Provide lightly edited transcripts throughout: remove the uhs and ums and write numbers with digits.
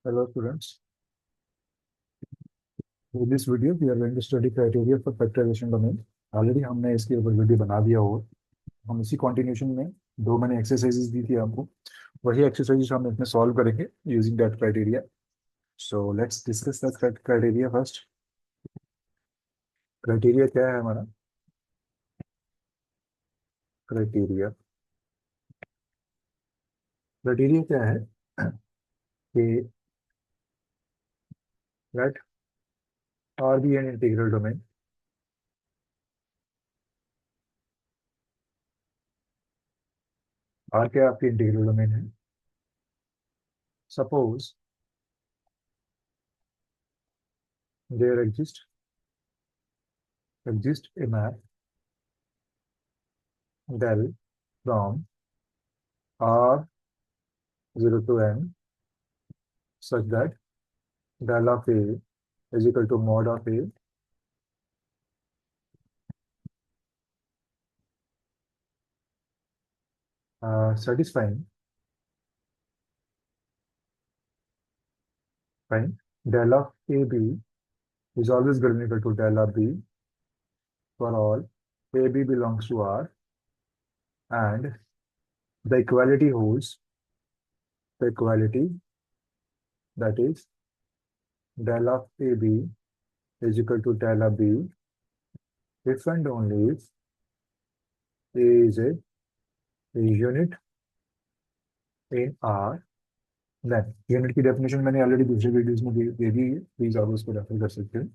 Hello students. In this video we are going to study criteria for factorization domain. Already हमने इसके ऊपर video बना दिया हो। हम इसी कंटिन्यूशन में दो मैंने एक्सरसाइजेस दी थी आपको, वही एक्सरसाइजेस हम इसमें सॉल्व करेंगे using that criteria. So let's discuss that criteria first. Criteria क्या है हमारा? क्राइटेरिया क्राइटेरिया क्या है कि let r be an integral domain. R क्या आपकी इंटीग्रल डोमेन है? Suppose there exist a map del from r0 to n such that del of a is equal to mod of a satisfying fine del of ab is always going to be equal to del of b for all ab belongs to r, and the equality holds. The equality, that is del of ab is equal to del of b if and only if a is a unit in r। Then unit की definition मैंने already दूसरे videos में दे दी है, please आप उसको refer कर सकते हैं।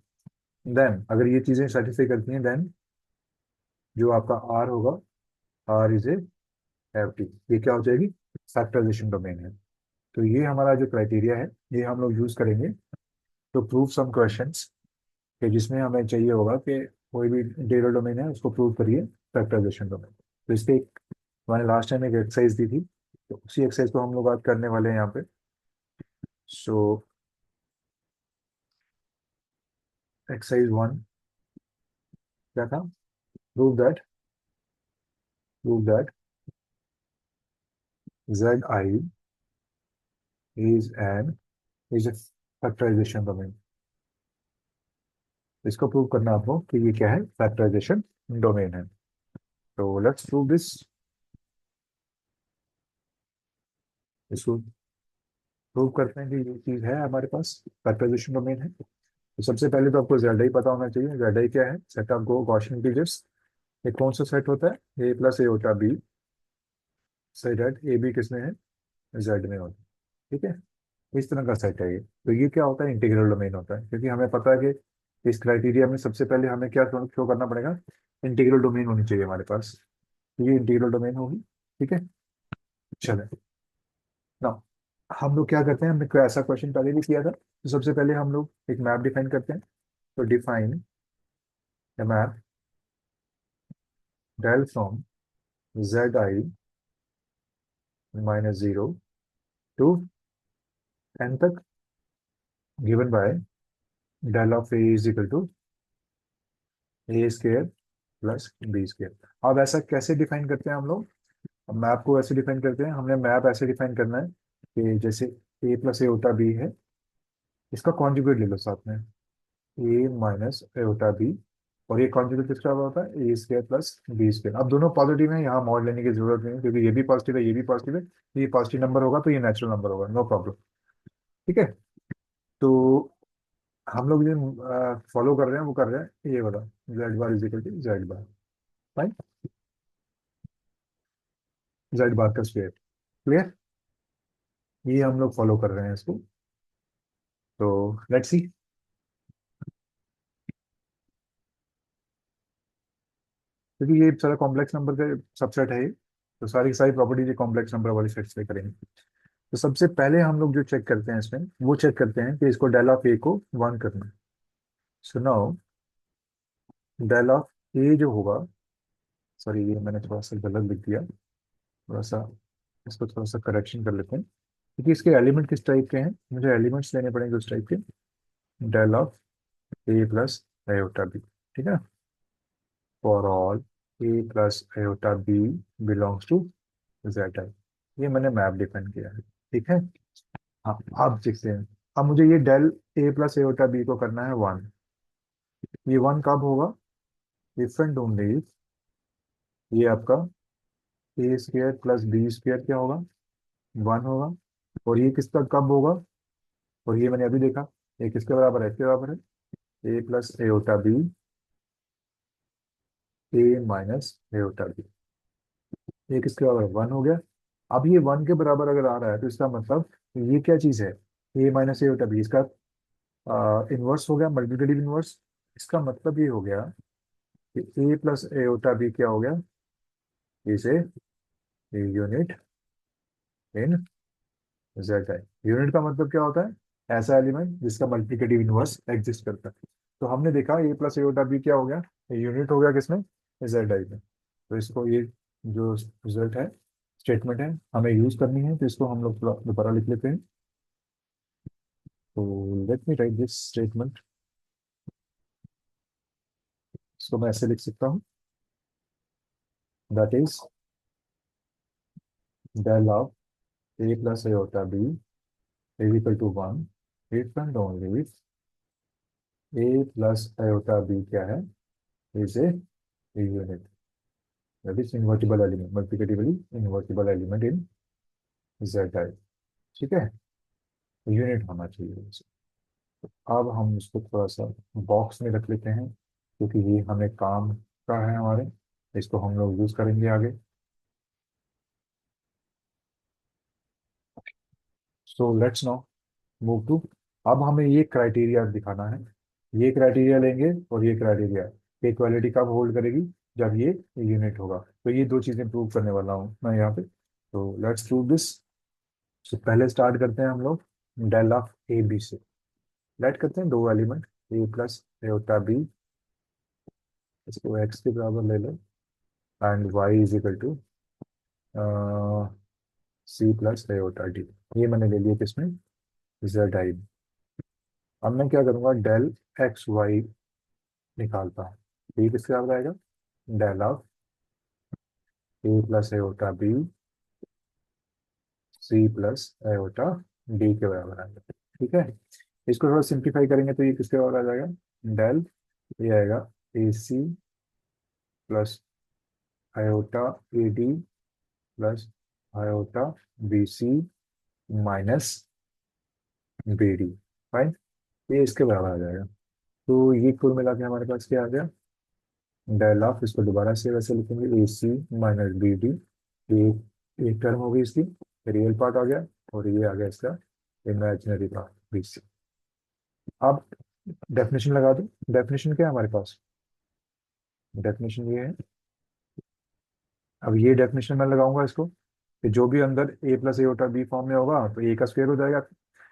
देन अगर ये चीजें सेटिस्फाई करती हैं, देन जो आपका आर होगा, r is a f t, ये क्या हो जाएगी? फैक्टराइजेशन डोमेन है। तो ये हमारा जो क्राइटेरिया है ये हम लोग यूज करेंगे तो प्रूव सम क्वेश्चंस कि जिसमें हमें चाहिए होगा कि कोई भी इंटीग्रल डोमेन है उसको प्रूव करिए फैक्टराइजेशन डोमेन। तो इस पे मैंने लास्ट टाइम एक एक्सरसाइज दी थी, तो उसी एक्सरसाइज को हम लोग आज करने वाले हैं यहाँ पे। सो एक्सरसाइज वन क्या था? Prove that prove that z i is an is a factorization domain. इसको प्रूव करना है आपको कि ये क्या है? फैक्टराइजेशन डोमेन है। तो लेट्स प्रूव दिस। इसको प्रूव करते हैं कि ये चीज है हमारे पास, फैक्टराइजेशन डोमेन है। तो सबसे पहले तो आपको जेड आई पता होना चाहिए। जेड आई क्या है? Set of go Gaussian integers. ये कौन सा सेट होता है? ए प्लस ए होता है बी, सही दैट ए बी किसमें है? जेड में होता है। ठीक है, इस तरह का सेट है ये। तो ये क्या होता है? इंटीग्रल डोमेन होता है, क्योंकि हमें पता है कि इस क्राइटेरिया में सबसे पहले हमें क्या शो करना पड़ेगा? इंटीग्रल डोमेन होनी चाहिए हमारे पास। तो ये इंटीग्रल डोमेन होगी। ठीक है, चले ना। हम लोग क्या करते हैं, हमने कोई ऐसा क्वेश्चन पहले भी किया था, तो सबसे पहले हम लोग एक मैप डिफाइन करते हैं। तो define the map del from Z I minus zero to N तक given by del of A is equal to A square plus B square. अब ऐसा कैसे डिफाइन करते हैं हम लोग? अब मैप को ऐसे डिफाइन करते हैं, हमने मैप ऐसे डिफाइन करना है कि जैसे ए प्लस ए होता बी है, इसका कॉन्जुगेट ले लो साथ में, ए माइनस ए होता बी, और ये कॉन्जुगेट किसका होता है? ए स्केयर प्लस बी स्केयर। अब दोनों पॉजिटिव है, यहाँ मॉड लेने की जरूरत नहीं है, क्योंकि ये भी पॉजिटिव है ये भी पॉजिटिव है, तो ये पॉजिटिव नंबर होगा तो ये नेचुरल नंबर होगा, नो प्रॉब्लम। ठीक है, तो हम लोग ये फॉलो कर रहे हैं, वो कर रहे हैं ये वाला Z bar is equal to Z bar, fine, Z bar का स्क्वायर। क्लियर? ये हम लोग फॉलो कर रहे हैं इसको। तो लेट्स सी। क्योंकि ये सारा कॉम्प्लेक्स नंबर का सबसेट है ये, तो सारी की सारी प्रॉपर्टीज कॉम्प्लेक्स नंबर वाली सेट से करेंगे। तो सबसे पहले हम लोग जो चेक करते हैं इसमें, वो चेक करते हैं कि इसको डेल ऑफ ए को वन करना है। सो नाउ डेल ऑफ ए जो होगा, सॉरी ये मैंने थोड़ा सा गलत लिख दिया, थोड़ा सा इसको थोड़ा सा करेक्शन कर लेते हैं, क्योंकि इसके एलिमेंट किस टाइप के हैं, मुझे एलिमेंट्स लेने पड़ेंगे उस टाइप के। Del of A plus iota b, ठीक है, for all a plus iota b belongs to z i. ये मैंने मैप डिफाइन किया है। ठीक है, हाँ आप देखते हैं। अब मुझे ये del A plus iota B को करना है वन। ये वन कब होगा? इफ एंड ओनली ये आपका ए स्क्वायर प्लस बी स्क्वायर क्या होगा? वन होगा। और ये किसका कब होगा? और ये मैंने अभी देखा, ये किसके बराबर है? इसके बराबर है ए प्लस एओटा बी, ए माइनस एओटा बी। ये किसके बराबर है? वन हो गया। अब ये वन के बराबर अगर आ रहा है तो इसका मतलब ये क्या चीज है? ए माइनस एओटा बी, इसका इनवर्स हो गया, मल्टीप्लिकेटिव इनवर्स। इसका मतलब ये हो गया कि ए प्लस एओटा बी क्या हो गया? इसे यूनिट इन जेड है। यूनिट का मतलब क्या होता है? ऐसा एलिमेंट जिसका मल्टीप्लिकेटिव इनवर्स एग्जिस्ट करता है। तो हमने देखा ए प्लस एओटा बी क्या हो गया? यूनिट हो गया किसमें? जेड आई में। तो इसको ये जो रिजल्ट है, स्टेटमेंट है, हमें यूज करनी है, तो इसको हम लोग दोबारा लिख लेते हैं। तो late me write this statement. इसको मैं ऐसे लिख सकता हूँ, that is del of A plus iota B is equal to one if and only A plus iota b क्या है? Is a unit, that is invertible element, मल्टीप्लिकेटिवली invertible element in z i. ठीक है, unit होना चाहिए इसे। अब हम इसको थोड़ा सा बॉक्स में रख लेते हैं, क्योंकि ये हमें काम का है हमारे, इसको हम लोग यूज करेंगे आगे। So let's now move to, अब हमें ये क्राइटेरिया दिखाना है। ये क्राइटेरिया लेंगे और ये क्राइटेरिया, इक्वालिटी कब होल्ड करेगी? जब ये यूनिट होगा। तो ये दो चीजें प्रूव करने वाला हूँ मैं यहाँ पे। तो लेट्स प्रूव दिस। तो पहले स्टार्ट करते हैं हम लोग डेल ऑफ ए बी से। लेट करते हैं दो element, A plus iota B, इसको एक्स के बराबर ले लो, and Y is equal to C plus iota D. ये मैंने ले लिया किसमें? Z I. अब मैं क्या करूंगा, डेल एक्स वाई निकालता हूँ। ये किसके बराबर आएगा? Del of A plus iota b c plus iota d के बराबर आएगा। ठीक है, इसको थोड़ा सिंप्लीफाई करेंगे तो ये किसके बराबर आ जाएगा? डेल, ये आएगा ए C plus iota A D plus iota B C minus B D. Fine, ये इसके बराबर आ जाएगा। तो ये कुल मिला के हमारे पास क्या आ गया? डेल ऑफ, इसको दोबारा से वैसे लिखेंगे, ए सी माइनस बी डी। ये एक टर्म होगी इसकी, रियल पार्ट आ गया, और ये आ गया इसका इमेजिनरी पार्ट बी सी। अब डेफिनेशन लगा दो। डेफिनेशन क्या है हमारे पास? डेफिनेशन ये है, अब ये डेफिनेशन मैं लगाऊंगा इसको, कि जो भी अंदर ए प्लस एओटा बी फॉर्म में होगा तो ए का स्क्वायर हो जाएगा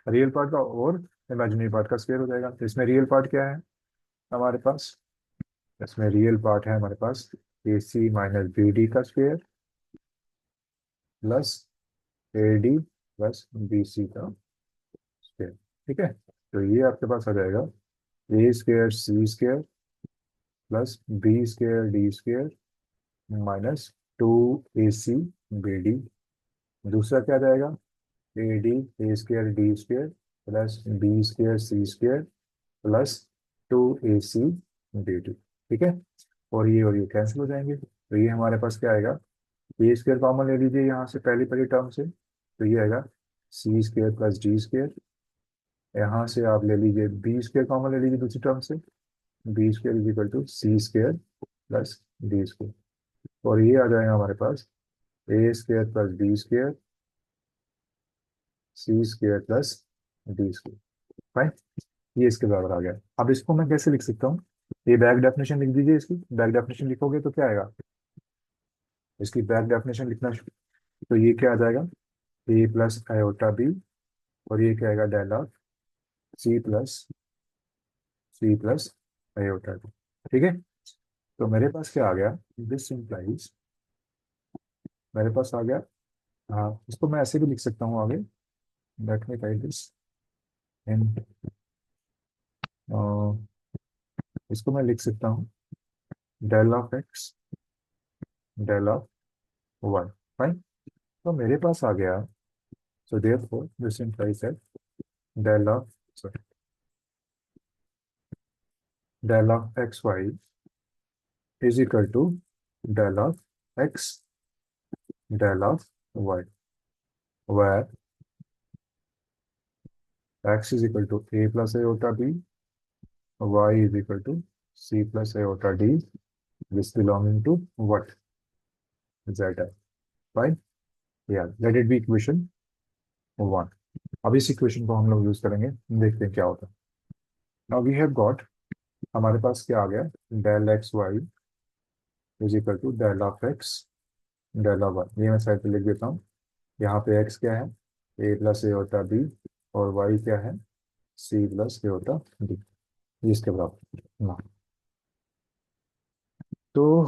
रियल पार्ट का, और इमेजिनरी पार्ट का स्क्वायर हो जाएगा। तो इसमें रियल पार्ट क्या है हमारे पास? इसमें रियल पार्ट है हमारे पास a c minus B d का square plus A D plus B c का स्क्वायर। ठीक है, तो ये आपके पास आ जाएगा A square C square plus B square D square minus two A C B D. दूसरा क्या जाएगा? A D A square D square plus B square C square plus two A C D T. ठीक है, और ये cancel हो जाएंगे, तो ये हमारे पास क्या आएगा? ए स्क्वायर कॉमन ले लीजिए यहाँ से पहली पहली टर्म से, तो ये आएगा सी स्क्वायर प्लस डी स्क्वायर। यहाँ से आप ले लीजिए बी स्क्वायर कॉमन ले लीजिए दूसरी टर्म से, B square is equal to C square plus D square. और ये आ जाएगा हमारे पास A square plus B square C square plus D square. Fine, ये इसके बराबर आ गया। अब इसको मैं कैसे लिख सकता हूँ? ये बैक डेफिनेशन लिख दीजिए। इसकी बैक डेफिनेशन लिखोगे तो क्या आएगा? इसकी बैक डेफिनेशन लिखना तो ये क्या आ जाएगा? ए प्लस आयोटा बी, और ये क्या आएगा? Del of C plus iota b. ठीक है, तो मेरे पास क्या आ गया? दिस इंप्लाइज, मेरे पास आ गया, हाँ इसको मैं ऐसे भी लिख सकता हूँ आगे। Let me write this in, इसको मैं लिख सकता हूँ del of x del of y. Fine, तो मेरे पास आ गया, so therefore this implies that del of sorry, del of x y is equal to del of x del of y, where x is equal to a plus iota b, y is equal to c plus iota d, this belonging to what? Z, right? Yeah, let it be equation 1. अब इस equation को हम लोग use करेंगे, देखते हैं क्या होता है. नाउ वी हैव गॉट, हमारे पास क्या आ गया, del x y is equal to del of x del of y. ये मैं साइड पे लिख देता हूँ. यहाँ पे एक्स क्या है, ए प्लस ए होता बी, और वाई क्या है, सी प्लस ए होता डी, इसके बराबर ना. तो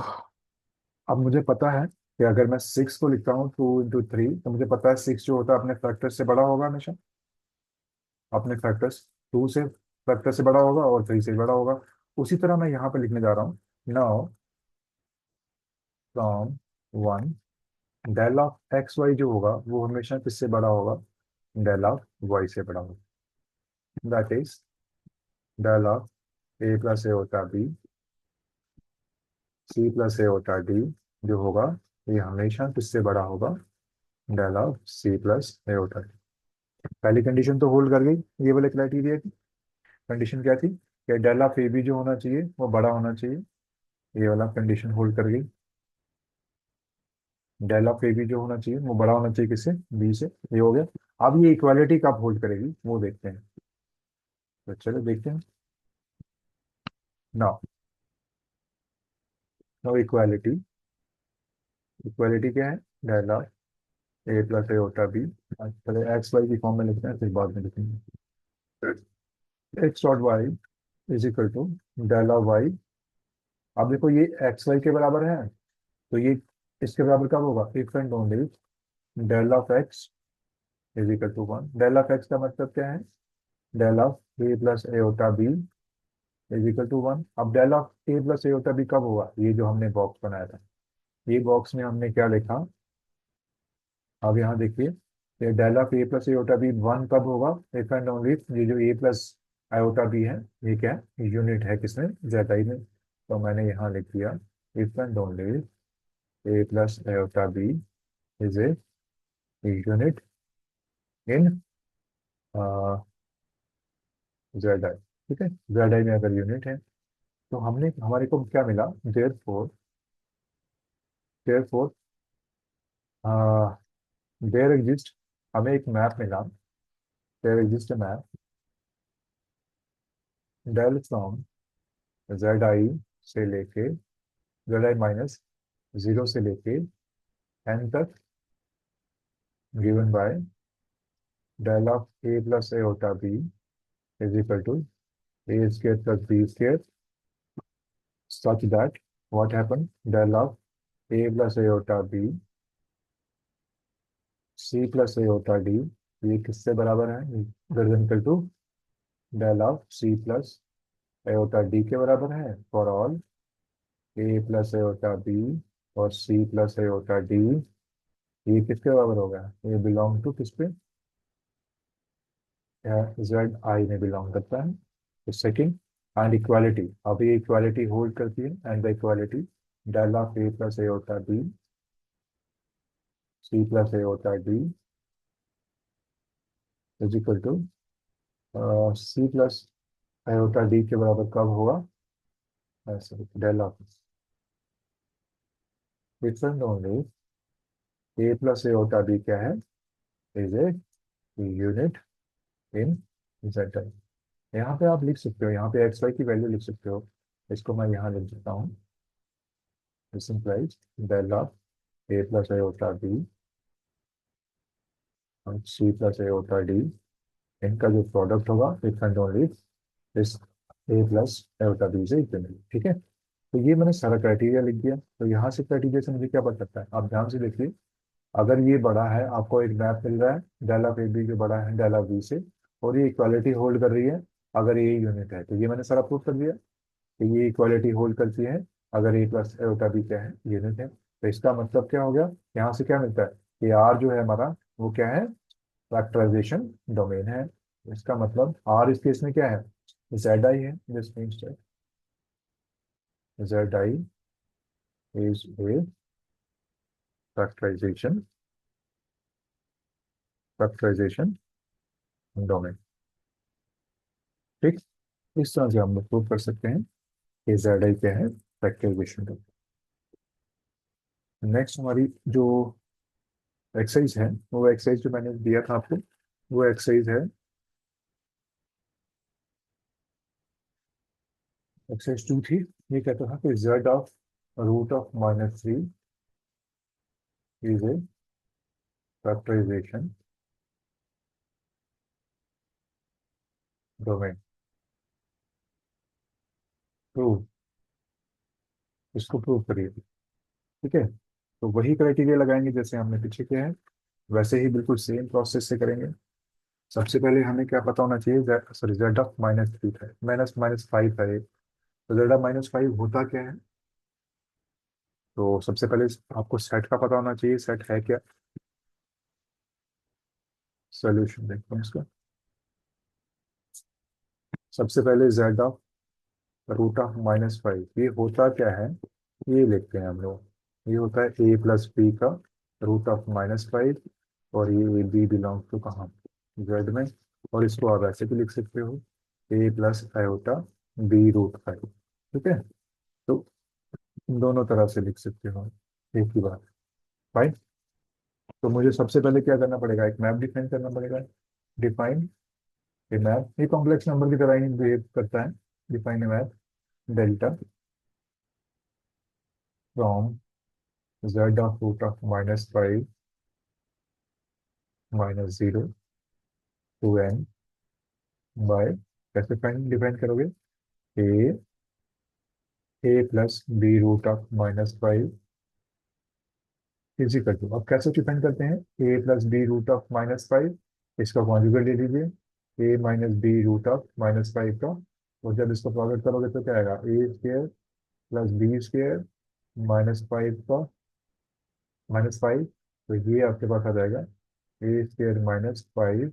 अब मुझे पता है कि अगर मैं 6 को लिखता हूँ 2 into 3, तो मुझे पता है 6 जो होता है अपने फैक्टर से बड़ा होगा हमेशा, अपने फैक्टर्स 2 से फैक्टर से बड़ा होगा और 3 से बड़ा होगा. उसी तरह मैं यहाँ पे लिखने जा रहा हूँ. Now from 1, del of x y जो होगा वो हमेशा किससे बड़ा होगा, डेल ऑफ वाई से बड़ा होगा. That is del of A plus ए होता बी, सी प्लस ए होता डी, जो होगा ये हमेशा किससे बड़ा होगा, डेल ऑफ सी प्लस ए होता डी. पहली कंडीशन तो होल्ड कर गई, ये वाले क्राइटेरिया की. कंडीशन क्या थी कि डेल ऑफ ए बी जो होना चाहिए वो बड़ा होना चाहिए, ये वाला कंडीशन होल्ड कर गई. डेल ऑफ ए बी जो होना चाहिए वो बड़ा होना चाहिए किससे, बी से, ये हो गया. अब ये इक्वालिटी कब होल्ड करेगी वो देखते हैं. तो चलो देखते हैं. नाउ नाउ इक्वालिटी, इक्वालिटी क्या है, डेल ऑफ ए प्लस ए होता बी. पहले एक्स वाई की फॉर्म में लिखते हैं फिर बाद में लिखेंगे. X dot y is equal to del of y. अब देखो ये एक्स वाई के बराबर है, तो ये इसके बराबर कब होगा, if and only del of x is equal to 1. Del of x का मतलब क्या है, डेल ऑफ ए प्लस ए होता बी इज इक्वल टू 1. अब डेल ऑफ ए प्लस ए होता बी कब होगा, ये जो हमने बॉक्स बनाया था, ये बॉक्स में हमने क्या लिखा. अब यहाँ देखिए, ये डेल ऑफ ए प्लस ए होता बी 1 कब होगा, इफ एंड ओनली ये जो ए प्लस आयोटा बी है ये क्या है, यूनिट है किसमें, जेड आई में. तो मैंने यहाँ लिख दिया if and only A plus iota b is a unit in z i. ठीक है, जेड आई में अगर यूनिट है तो हमने हमारे को क्या मिला, therefore, therefore there exist, हमें एक मैप मिला. There exist map del from Z i से लेके जेड आई माइनस 0 से लेके एन तक, given by del of A plus ए होता B is equal to A square plus B square, such that what happened, del of a plus iota b c plus iota d, ये किससे बराबर है, equal to del of C plus iota d के बराबर है for all a plus iota b और c plus iota d. ये किसके बराबर होगा, ये बिलोंग टू किस पे, जेड आई में बिलोंग करता है. तो सेकंड, एंड इक्वालिटी, अब ये इक्वालिटी होल्ड करती है, and the equality del of A plus iota b c plus iota d is equal to C plus iota d के बराबर कब होगा, ऐसे del of different only A plus iota b क्या है, is a unit in z i. यहाँ पे आप लिख सकते हो, यहाँ पे एक्स वाई की वैल्यू लिख सकते हो. इसको मैं यहाँ लिख देता हूँ. This implies del of A plus iota b और सी प्लस आयोटा डी, इनका जो प्रोडक्ट होगा इफ एंड ओनली इस ए प्लस आयोटा बी से इक्वल. ठीक है, तो ये मैंने सारा क्राइटेरिया लिख दिया. तो यहाँ से क्राइटेरिया से मुझे क्या पता चलता है, आप ध्यान से देखिए. अगर ये बड़ा है, आपको एक मैप मिल रहा है डेल ऑफ ए बी जो बड़ा है डेल ऑफ बी से, और ये इक्वालिटी होल्ड कर रही है, अगर ये यूनिट है, तो ये मैंने सारा प्रूव कर दिया कि ये इक्वालिटी होल्ड करती है अगर ए प्लस एटा बी क्या है, यूनिट है. तो इसका मतलब क्या हो गया, यहाँ से क्या मिलता है कि आर जो है हमारा वो क्या है, फैक्टराइजेशन डोमेन है. इसका मतलब आर इस केस में क्या है, जेड आई है, this means z i is a factorization factorization domain. ठीक, इस तरह से हम लोग प्रूव कर सकते हैं कि जेड आई क्या है, फैक्टराइजेशन डोमेन। नेक्स्ट हमारी जो एक्सरसाइज है, वो एक्सरसाइज जो मैंने दिया था आपको, वो एक्सरसाइज है एक्सरसाइज 2 थी। ये कहता था कि z of root of -3 is a factorization domain. Prove, इसको प्रूव करिए। ठीक है, तो वही क्राइटेरिया लगाएंगे जैसे हमने पीछे किया है, वैसे ही बिल्कुल सेम प्रोसेस से करेंगे। सबसे पहले हमें क्या पता होना चाहिए, सॉरी जेड ऑफ -3 है, माइनस -5 है, तो जेड ऑफ -5 होता क्या है। तो सबसे पहले आपको सेट का पता होना चाहिए, सेट है क्या। सोल्यूशन देखते हैं इसका। सबसे पहले जेड ऑफ रूट ऑफ -5 ये होता क्या है, ये लिखते हैं हम लोग। ये होता है a प्लस बी का रूट ऑफ -5, और ये बी बिलोंग टू कहाँ, जेड में। और इसको आप ऐसे भी लिख सकते हो, a प्लस आयोटा b√5। ठीक है, तो दोनों तरह से लिख सकते हो एक ही बात। फाइन, तो मुझे सबसे पहले क्या करना पड़ेगा, एक मैप डिफाइन करना पड़ेगा। डिफाइन ए मैप, ये कॉम्प्लेक्स नंबर की तरह ही बिहेव करता है। Define a map delta from z of root of -5 -0 to n by, कैसे डिफाइन करोगे, a plus b root of -5 is equal to, अब कैसे डिफाइन करते हैं, a plus B root of -5, इसका कॉन्जुगेट ले लीजिए, a minus b root of -5 का, और जब इसको प्रोजेक्ट करोगे तो क्या आएगा, ए स्क्र प्लस बी स्क्र -5 का -5, तो ये आपके पास आ जाएगा a² -5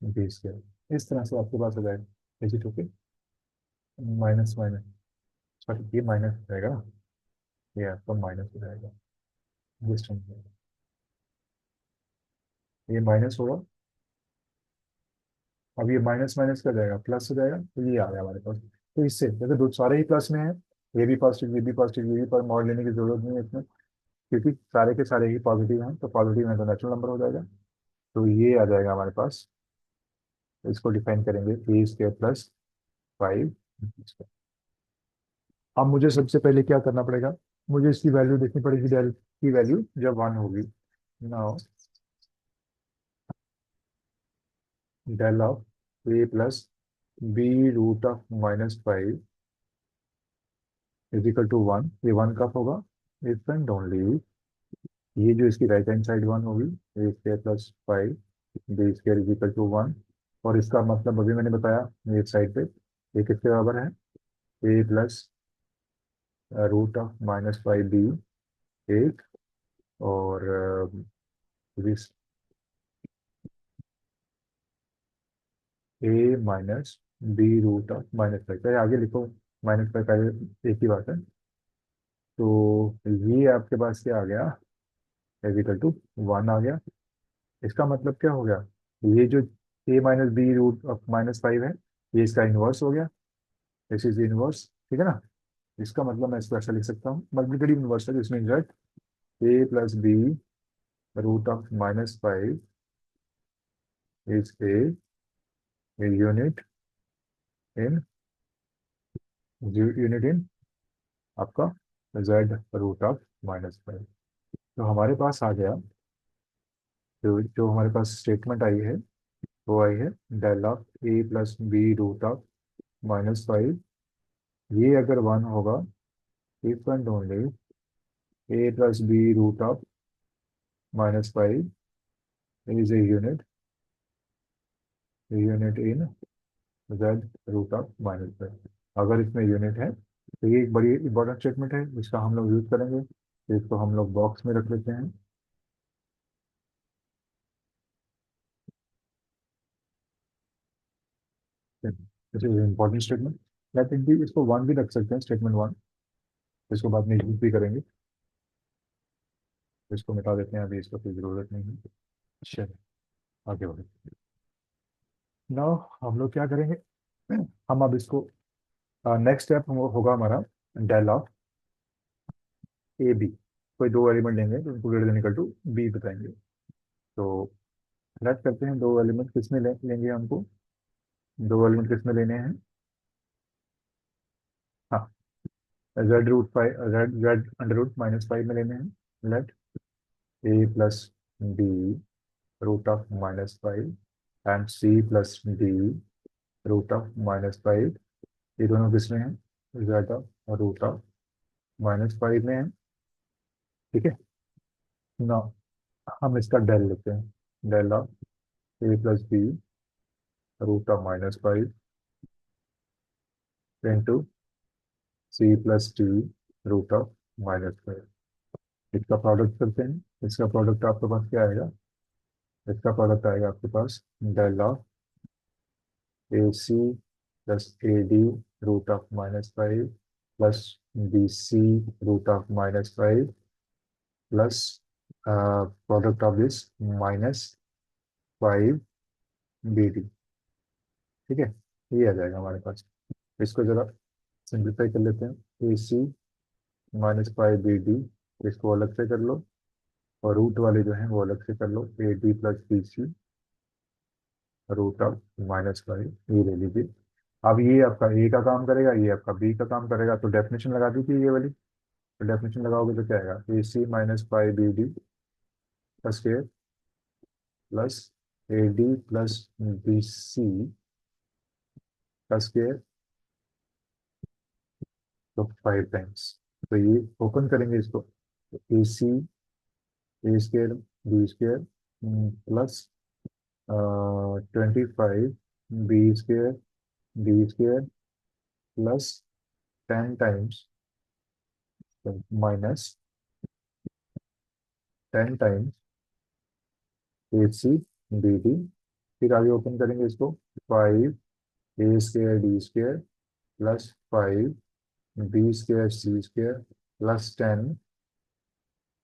b²। इस तरह से आपके पास आ जाएगा, is it okay. Minus minus, sorry ये माइनस हो जाएगा ना, ये आपका माइनस हो जाएगा, डिस्टेंस ये माइनस होगा। अब ये माइनस माइनस कर जाएगा, प्लस हो जाएगा, तो ये आ गया हमारे पास। तो इससे जैसे दो सारे ही प्लस में है, ये भी पॉजिटिव ये भी पॉजिटिव, ये भी पर मॉड लेने की जरूरत नहीं है इसमें, क्योंकि सारे के सारे ही पॉजिटिव हैं, तो पॉजिटिव है तो नेचुरल नंबर हो जाएगा। तो ये आ जाएगा हमारे पास, इसको डिफाइन करेंगे a² प्लस 5। अब मुझे सबसे पहले क्या करना पड़ेगा, मुझे इसकी वैल्यू देखनी पड़ेगी, डेल की वैल्यू जब 1 होगी। Now del of a plus B root of -5 is equal to 1। ये 1 कब होगा, इफ एंड ओनली, ये जो इसकी राइट हैंड साइड 1 होगी, a² plus 5 b² is equal to 1। और इसका मतलब अभी मैंने बताया, ये साइड पे ये किसके बराबर है, a plus root of -5 b, 8, और this a minus b root of -5, चाहे आगे लिखो, -5 पहले एक ही बात है। तो ये आपके पास क्या आ गया, इक्वल टू 1 आ गया। इसका मतलब क्या हो गया, ये जो a minus b root of -5 है, ये इसका इन्वर्स हो गया, दिस इज इनवर्स। ठीक है ना, इसका मतलब मैं इसको ऐसा लिख सकता हूँ, मल्टीप्लिकेटिव इन्वर्स है, जिसमें that a plus B root of -5 is a unit in unit in आपका z रूट ऑफ -5। तो हमारे पास आ गया, जो जो हमारे पास स्टेटमेंट आई है, वो आई है del of a plus B root of -5, ये अगर 1 होगा, if and only a plus B root of -5 is a unit in z root of -5। अगर इसमें यूनिट है तो ये एक बड़ी इंपॉर्टेंट स्टेटमेंट है, इसका हम लोग यूज करेंगे, तो इसको हम लोग बॉक्स में रख लेते हैं। This is important statement. Let it be, इसको वन भी रख सकते हैं, स्टेटमेंट वन। इसको बाद में यूज भी करेंगे। इसको मिटा देते हैं, अभी इसको कोई जरूरत नहीं है। चलिए आगे बढ़े। नाउ हम लोग क्या करेंगे, हम अब इसको नेक्स्ट स्टेप होगा हमारा डेल ऑफ ए बी। कोई दो एलिमेंट लेंगे तो उनको greater than equal to b बताएंगे। तो लेट करते हैं, दो एलिमेंट किसमें लेंगे हमको, दो एलिमेंट किसमें लेने हैं। हाँ, z root five, z z under root minus five में लेने हैं। Let a plus B root of minus five and c plus D root of minus five, ये दोनों किसमें हैं, z of root of minus five में है। ठीक है ना, हम इसका डेल लेते हैं, del of A plus B root of minus five into c plus D root of minus five. इसका प्रोडक्ट करते हैं, इसका प्रोडक्ट आपके पास क्या आएगा, इसका प्रोडक्ट आएगा आपके पास del of A C plus A D root of minus five plus B C root of minus five plus product of this minus five B D. ठीक है, ये आ जाएगा हमारे पास। इसको जरा सिंप्लीफाई कर लेते हैं, ए c minus five B D, इसको अलग से कर लो, और रूट वाले जो हैं वो अलग से कर लो, A D plus B C root of minus five, ये ले लीजिए। अब ये आपका ए का काम करेगा, ये आपका बी का काम करेगा, तो डेफिनेशन लगा दीजिए ये वाली। तो डेफिनेशन लगाओगे तो क्या आएगा, ए c minus five B d का square plus A D plus B c का स्क्वायर, तो फाइव टाइम्स। तो ये ओपन करेंगे इसको, A C A square B square plus 25 B square D square plus 10 times minus 10 times A C B D. फिर आगे open करेंगे इसको, 5 A square D square plus 5 B square C square plus 10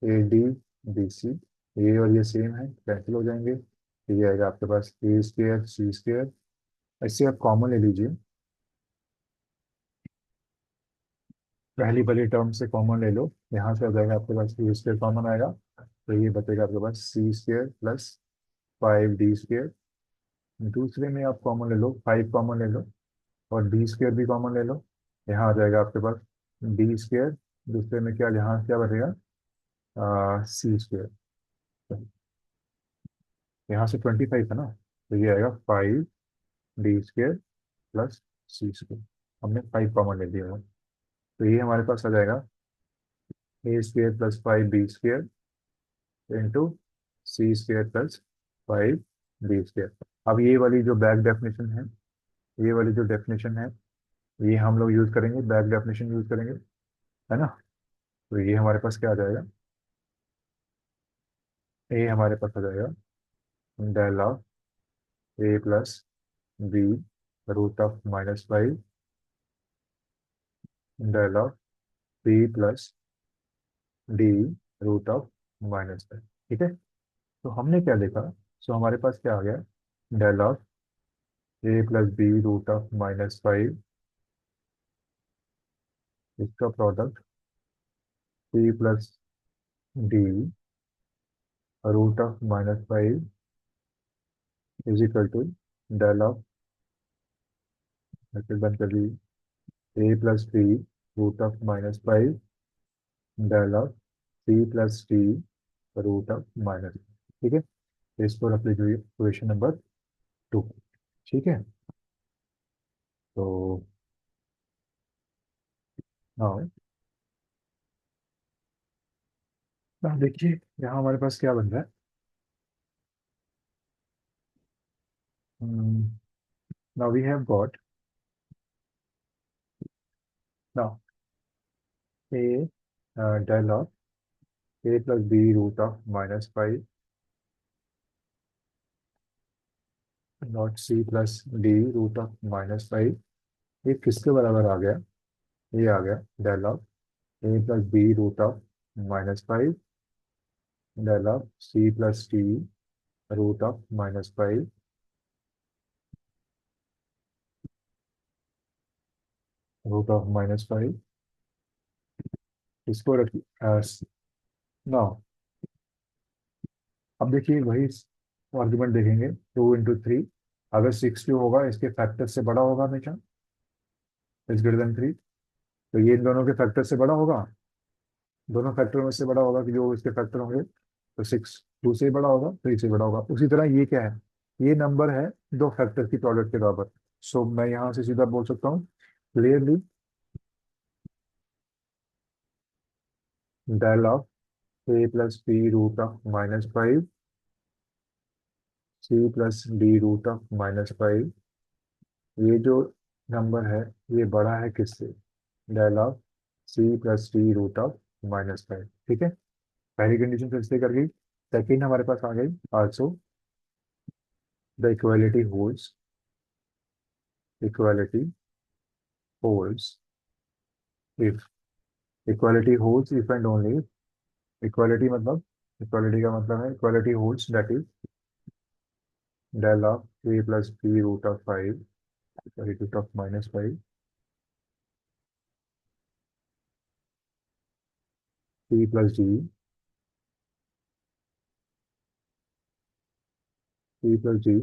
A D B C. ये और ये same है, cancel हो जाएंगे, तो ये आएगा आपके पास ए स्क्वायर सी स्क्वायर। इससे आप कॉमन ले लीजिए, पहली वाली टर्म से कॉमन ले लो, यहाँ से आ जाएगा आपके पास ए स्क्वायर कॉमन आएगा, तो ये बचेगा आपके पास सी स्क्वायर प्लस 5 डी स्क्वायर। दूसरे में आप कॉमन ले लो, 5 कॉमन ले लो, और डी स्क्वायर भी कॉमन ले लो, यहाँ आ जाएगा आपके पास डी स्क्वायर। दूसरे में क्या, यहाँ क्या बचेगा, सी स्क्वायर। यहाँ से 25 है ना, तो ये आएगा 5 डी स्क्वायर प्लस सी स्क्वायर। हमने 5 कॉमन ले लिया है, तो ये हमारे पास आ जाएगा A square plus 5 B square into C square plus 5 D square. अब ये वाली जो बैक डेफिनेशन है, ये वाली जो डेफिनेशन है, ये हम लोग यूज करेंगे, बैक डेफिनेशन यूज करेंगे, है ना। तो ये हमारे पास क्या आ जाएगा, ए हमारे पास आ जाएगा del of A plus B root of minus five del of b plus D root of minus five. ठीक है, तो हमने क्या देखा, सो हमारे पास क्या आ गया, del of A plus B root of minus five, इसका product c plus D root of minus five is equal to del of, ऐसे बंद कर दी, a plus B root of minus five del of C plus D root of minus. ठीक है, तो इसको रख लीजिए इक्वेशन नंबर 2। ठीक है, तो हाँ, now देखिए यहाँ हमारे पास क्या बन रहा है, now we have got, now a del of A plus B root of minus five not c plus D root of -5, ये किसके बराबर आ गया? ये आ गया del of A plus B root of -5 del of C plus D root of -5 root of -5। इसको रखिए ना। अब देखिए वही आर्ग्यूमेंट देखेंगे, 2 × 3, अगर 62 होगा इसके फैक्टर से बड़ा होगा हमेशा, इज ग्रेटर देन 3, तो ये इन दोनों के फैक्टर से बड़ा होगा, दोनों फैक्टर में से बड़ा होगा कि जो इसके फैक्टर होंगे, तो 6 2 से बड़ा होगा, 3 से बड़ा होगा। उसी तरह ये क्या है? ये नंबर है दो फैक्टर की प्रोडक्ट के बराबर। सो मैं यहाँ से सीधा बोल सकता हूँ clearly, del of A plus B root of -5 C plus D root of -5, ये जो नंबर है ये बड़ा है किससे? Del of C plus D root of -5। ठीक है, पहली कंडीशन फिर से कर गई। सेकेंड हमारे पास आ गई also the equality holds if equality holds if and only equality मतलब, इक्वालिटी का मतलब है equality holds that is del of A plus B root of 5 root of -5 C plus d c plus d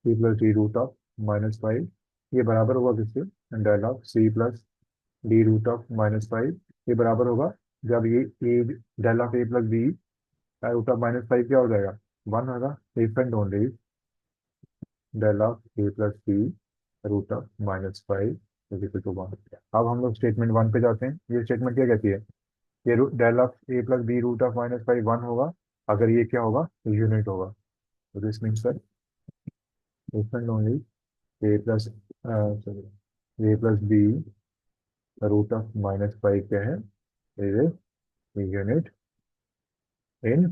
c plus D root of -5, ये बराबर होगा किसके? Del of C plus D root of -5, ये बराबर होगा जब ये a, del of A plus B root of -5 क्या हो जाएगा? 1 होगा। If and only del of A plus B root of -5 is equal to 1। अब हम लोग स्टेटमेंट 1 पे जाते हैं। ये स्टेटमेंट क्या कहती है? ये del of A plus B root of -5 1 होगा अगर ये क्या होगा? यूनिट होगा। तो this means that if and only A plus sorry a plus B root of -5 क्या है? Is a unit in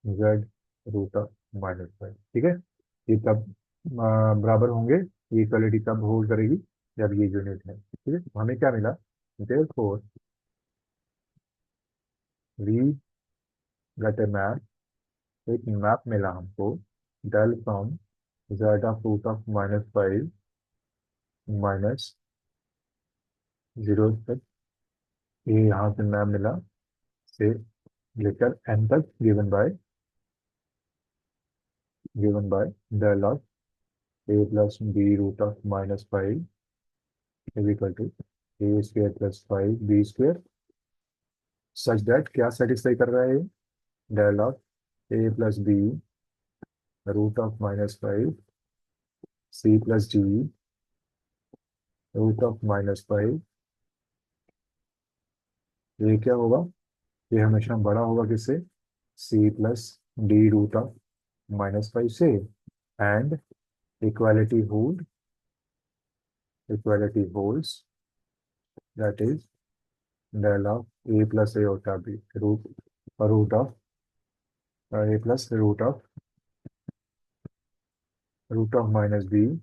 Z root of -5। ठीक है, ये तब बराबर होंगे, ये इक्वलिटी तब होल्ड करेगी जब ये यूनिट है। ठीक है, तो हमें क्या मिला? Therefore we get a map, एक मैप मिला हमको, del from z of root of -5 -0 तक, ये यहाँ से मैप मिला से लेकर एन तक, given by del of A plus B root of -5 is equal to A square plus 5 B square, such that क्या सेटिस्फाई कर रहा है ये? Del of A plus B root of -5 C plus D root of -5, ये क्या होगा? ये हमेशा बड़ा होगा किससे? C plus D root of -5 से। And equality holds that is del of A plus ए होता b root root of A plus root of -b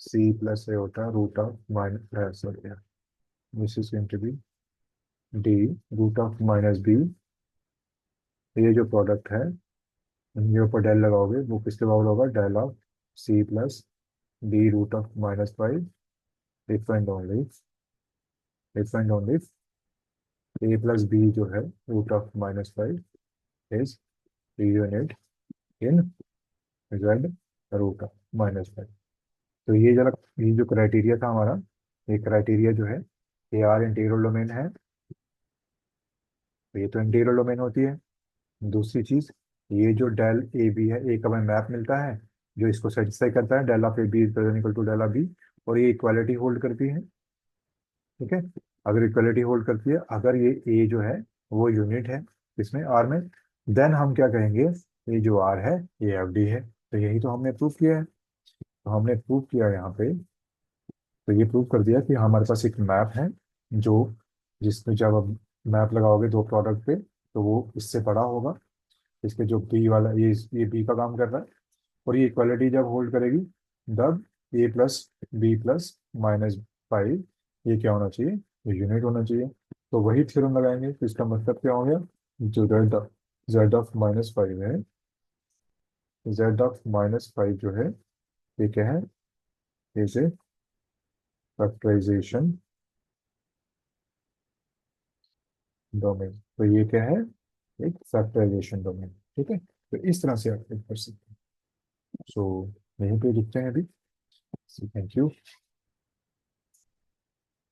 c plus ए होता root of minus, sorry, this is going to be d root of -b. ये जो product है, ये ऊपर del लगाओगे वो किसके बराबर होगा? Del of C plus D root of -5 if and only A plus B जो है root of -5 is unit in Z root of -5। तो ये जरा, ये जो क्राइटेरिया था हमारा, ये क्राइटेरिया जो है ए आर इंटीग्रल डोमेन है, तो ये तो इंटीग्रल डोमेन होती है। दूसरी चीज, ये जो डेल ए बी है, एक हमें मैप मिलता है जो इसको सेटिस्फाई करता है, del of A B is equal to del of B, और ये इक्वालिटी होल्ड करती है। ठीक है, अगर इक्वालिटी होल्ड करती है, अगर ये ए जो है वो यूनिट है इसमें आर में, देन हम क्या कहेंगे? ये जो आर है ये एफ डी है। तो यही तो हमने प्रूव किया है। तो हमने प्रूव किया यहाँ पे, तो ये प्रूव कर दिया कि हमारे पास एक मैप है जो, जिसमें जब आप मैप लगाओगे दो प्रोडक्ट पे तो वो इससे बड़ा होगा, इसके जो बी वाला, ये बी का काम कर रहा है, और ये इक्वालिटी जब होल्ड करेगी तब a plus b plus minus five, ये क्या होना चाहिए, ये यूनिट होना चाहिए। तो वही थ्योरम लगाएंगे, तो इसका मतलब क्या हो गया, जो जेड ऑफ माइनस फाइव है, जेड ऑफ माइनस फाइव जो है, ये क्या है, इज ए फैक्टराइजेशन डोमेन। तो ये क्या है, एक फैक्टराइजेशन डोमेन। ठीक है, तो इस तरह से आप कर सकते हैं। सो यहीं पे लिखते हैं अभी। Thank you.